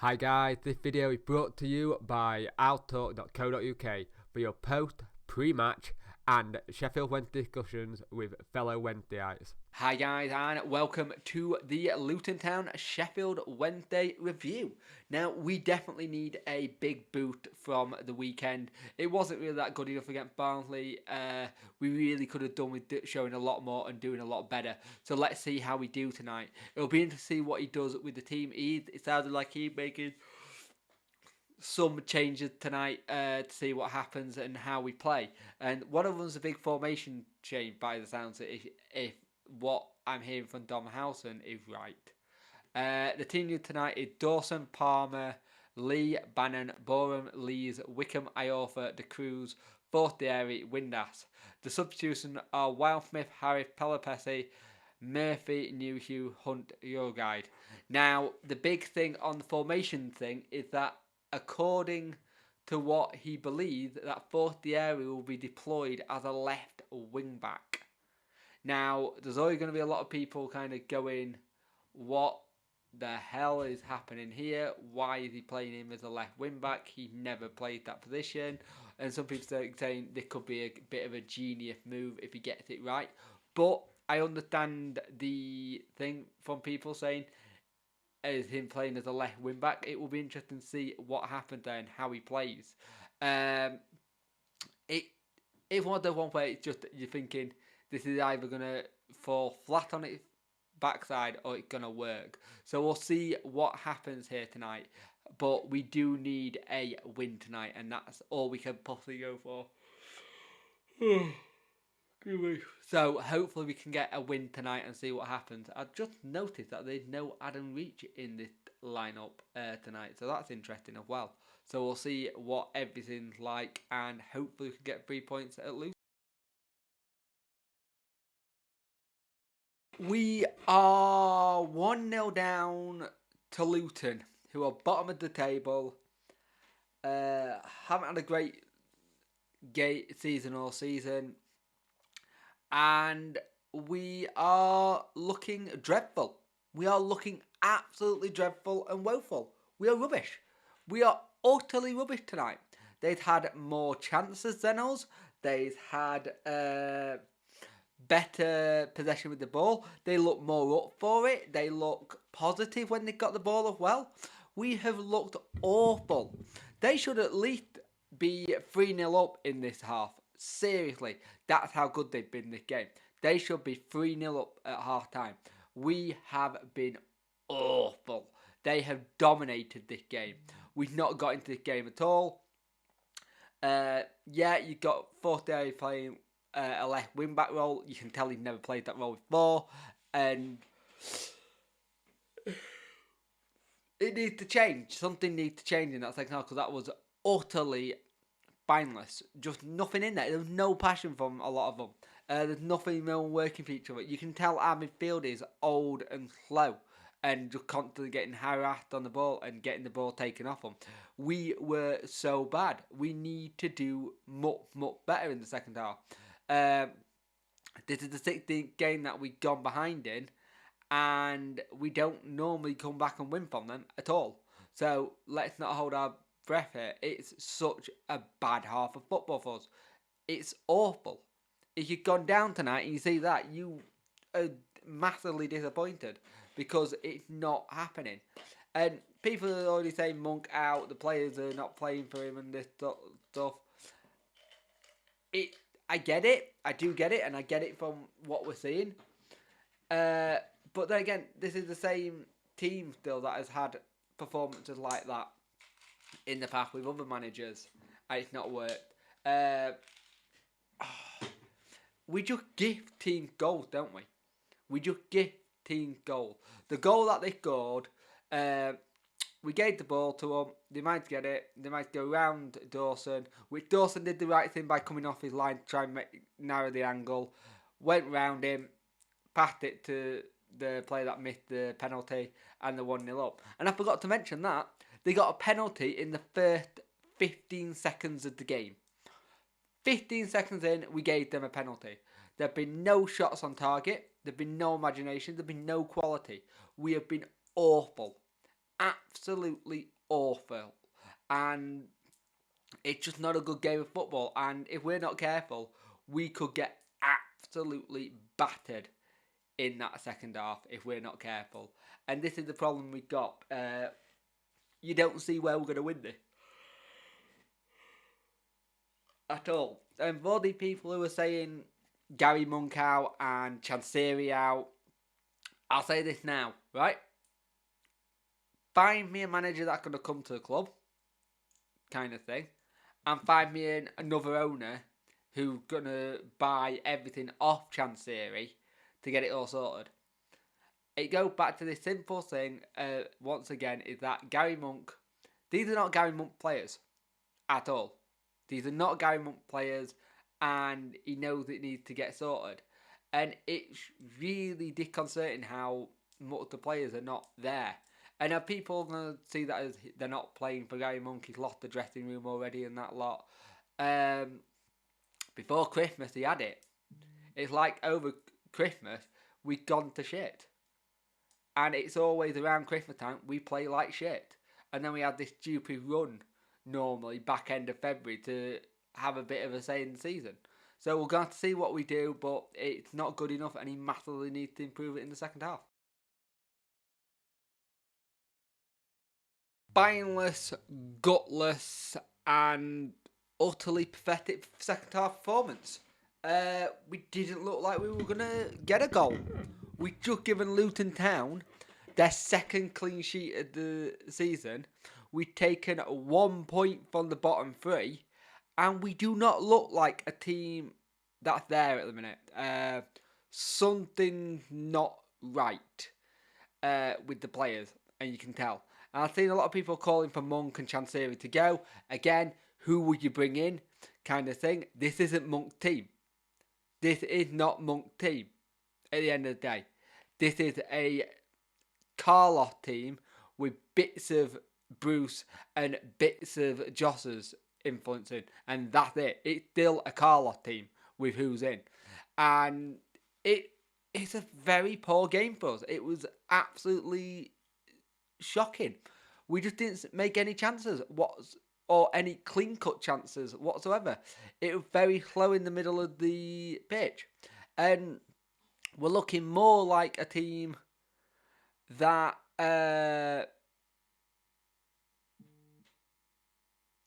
Hi guys, this video is brought to you by outtalk.co.uk for your post, pre-match and Sheffield Wednesday discussions with fellow Wednesdayites. Hi guys and welcome to the Luton Town Sheffield Wednesday review. Now we definitely need a big boot from the weekend. It wasn't really that good enough against Barnsley. We really could have done with showing a lot more and doing a lot better. So let's see how we do tonight. It'll be interesting to see what he does with the team. It sounded like he's making some changes tonight to see what happens and how we play. And one of them's a big formation change by the sounds of it, if what I'm hearing from Dom Howson is right. The team new tonight is Dawson, Palmer, Lee, Bannon, Borum, Lees, Wickham, Iorfa, De Cruz, Fortieri, Windass. The substitutions are Wildsmith, Harris, Pelopessi, Murphy, Newhugh, Hunt, Euroguide. Now, the big thing on the formation thing is that according to what he believes, that Fortieri will be deployed as a left wing back. Now, there's always going to be a lot of people kind of going, what the hell is happening here? Why is he playing him as a left wing back? He never played that position. And some people are saying this could be a bit of a genius move if he gets it right. But I understand the thing from people saying as him playing as a left wing back. It will be interesting to see what happens there and how he plays. It's one of the one where it's just you're thinking this is either gonna fall flat on its backside or it's gonna work. So we'll see what happens here tonight. But we do need a win tonight, and that's all we can possibly go for. So hopefully we can get a win tonight and see what happens. I've just noticed that there's no Adam Reach in this lineup tonight, so that's interesting as well. So we'll see what everything's like, and hopefully we can get 3 points at Luton. We are 1-0 down to Luton, who are bottom of the table. Haven't had a great season all season. And we are looking dreadful. We are looking absolutely dreadful and woeful. We are rubbish. We are utterly rubbish tonight. They've had more chances than us. They've had better possession with the ball. They look more up for it. They look positive when they got the ball as well. We have looked awful. They should at least be 3-0 up in this half. Seriously, that's how good they've been this game. They should be 3-0 up at half time. We have been awful. They have dominated this game. We've not got into this game at all. You got Forte playing a left wing back role. You can tell he's never played that role before. And it needs to change. Something needs to change in that second half, because that was utterly spineless. Just nothing in there. There was no passion from a lot of them. There's nothing, no one working for each other. You can tell our midfield is old and slow and just constantly getting harassed on the ball and getting the ball taken off them. We were so bad. We need to do much better in the second half. This is the 16th game that we've gone behind in, and we don't normally come back and win from them at all. So let's not hold our breath here. It's such a bad half of football for us. It's awful. If you've gone down tonight and you see that, you are massively disappointed because it's not happening. And people are already saying Monk out, the players are not playing for him and this stuff. I get it. I do get it, and I get it from what we're seeing. But then again, this is the same team still that has had performances like that in the past with other managers, and it's not worked. We just give teams goals, don't we? We just give teams goals. The goal that they scored, we gave the ball to them. They might get it. They might go round Dawson, which Dawson did the right thing by coming off his line to try and narrow the angle. Went round him, passed it to the player that missed the penalty, and the 1-0 up. And I forgot to mention that they got a penalty in the first 15 seconds of the game. 15 seconds in, we gave them a penalty. There have been no shots on target. There have been no imagination. There have been no quality. We have been awful. absolutely awful. And it's just not a good game of football. And if we're not careful, we could get absolutely battered in that second half if we're not careful. And this is the problem we got. You don't see where we're going to win this at all. And for the people who are saying Gary Monk out and Chansiri out, I'll say this now, right? Find me a manager that's going to come to the club, kind of thing, and find me another owner who's going to buy everything off Chansiri to get it all sorted. It goes back to this simple thing, once again, is that Gary Monk, these are not Gary Monk players at all. These are not Gary Monk players, and he knows it needs to get sorted. And it's really disconcerting how much the players are not there. And are people going to see that as they're not playing for Gary Monk? He's lost the dressing room already and that lot. Before Christmas, he had it. It's like over Christmas, we've gone to shit. And it's always around Christmas time, we play like shit. And then we had this stupid run, normally, back end of February, to have a bit of a say in the season. So we're going to see what we do, but it's not good enough, and he massively needs to improve it in the second half. Spineless, gutless, and utterly pathetic second half performance. We didn't look like we were going to get a goal. We just given Luton Town their second clean sheet of the season. We've taken 1 point from the bottom three, and we do not look like a team that's there at the minute. Something's not right with the players, and you can tell. And I've seen a lot of people calling for Monk and Chansiri to go. Again, who would you bring in? Kind of thing. This isn't Monk's team. This is not Monk's team at the end of the day. This is a Carlos team with bits of Bruce and bits of Joss's influencing, and that's it. It's still a Carlos team with who's in, and it's a very poor game for us. It was absolutely shocking. We just didn't make any chances or any clean-cut chances whatsoever. It was very slow in the middle of the pitch. And we're looking more like a team that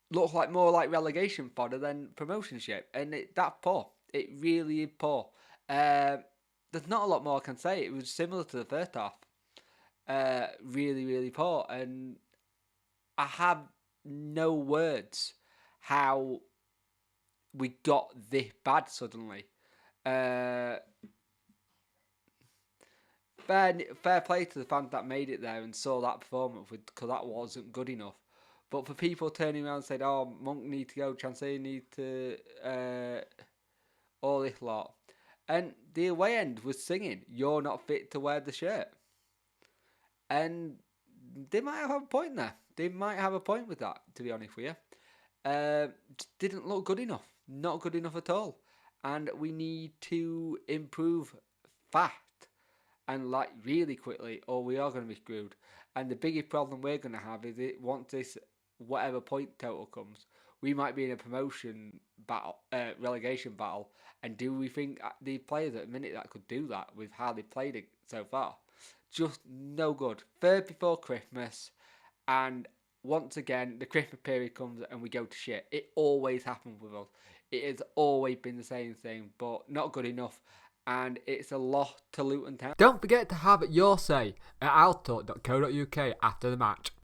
looks like more like relegation fodder than promotionship. And that's poor. It really is poor. There's not a lot more I can say. It was similar to the first half. Really, really poor. And I have no words how we got this bad suddenly. Fair play to the fans that made it there and saw that performance, because that wasn't good enough. But for people turning around and saying, "Oh, Monk need to go, Chansiri need to," all this lot, and the away end was singing, "You're not fit to wear the shirt," and they might have a point there. They might have a point with that, to be honest with you. Just didn't look good enough. Not good enough at all. And we need to improve fast and like really quickly, or we are going to be screwed. And the biggest problem we're going to have is once this whatever point total comes, we might be in a promotion battle, relegation battle. And do we think the players at the minute that could do that with how they played it so far? Just no good. Third before Christmas, and once again the Christmas period comes and we go to shit. It always happens with us. It has always been the same thing, but not good enough. And it's a loss to Luton Town. Don't forget to have your say at outtalk.co.uk after the match.